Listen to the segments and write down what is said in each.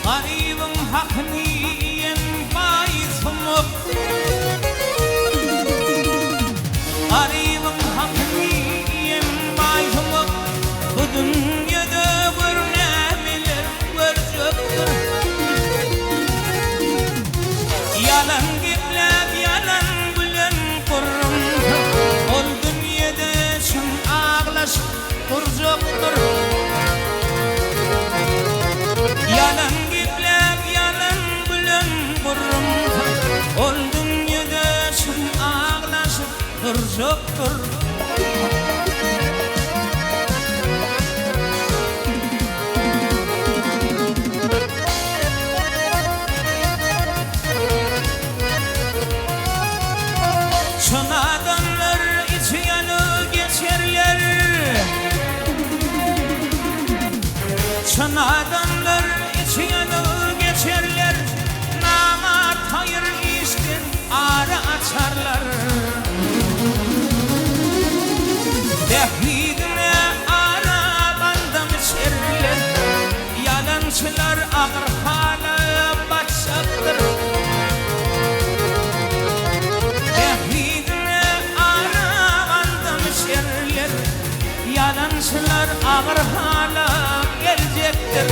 garibin hakkını yenmeyizmuk. Garibin hakkını yenmeyizmuk. Bu dünyada bir nemiler görecektir. Yalan giplep yalan bilen kurrum. Ol dünyada şun ağlaşıp duracaktir. Yalan giplep yalan bilen kurrum. Ol dünyada şun ağlaşıp duracaktir. Şun adamlar içi yanı geçerler. Şun adamlar içi yanı geçerler. Namart hayır işten ara açarlar. Dehidine ara bandam içerler. Yalancılar ağır hala başaktır. Yalancılar ağır hala gelecektir.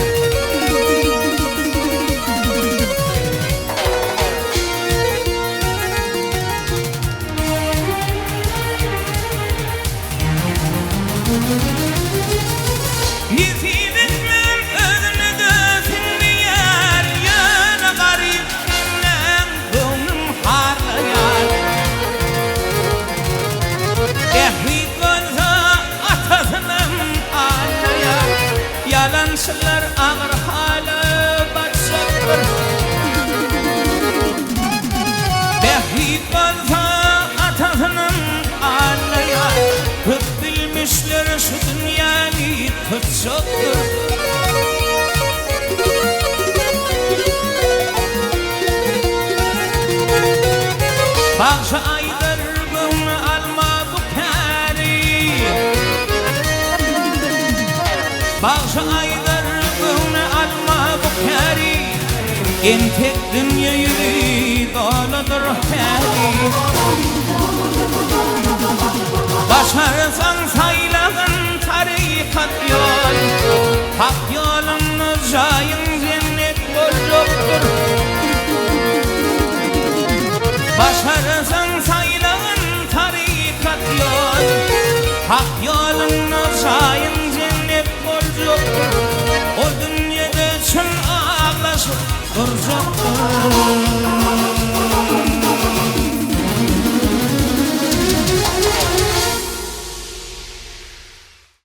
Yiğitlikler ödünü dökülmeyer, yana garipler gönlüm harlayar. Ehli gözü atasının ağlayar, yalancılar ağır hala başaktır. Ehli gözü atasının ağlayar, hep bilmişler şu dünyayı tutsaktır. Bağışa aydır bunu alma bu kari. Bağışa aydır bunu alma bu kari. En tek dünyayı doladır kari. Başarsan saylağın tarikat yol. Hak yolunu cayın cennet olacaktır. Başarsan saylağın tarikat yol. Hak yolunu cayın cennet olacaktır. O dünyada çın ağlaşıp duracaktır.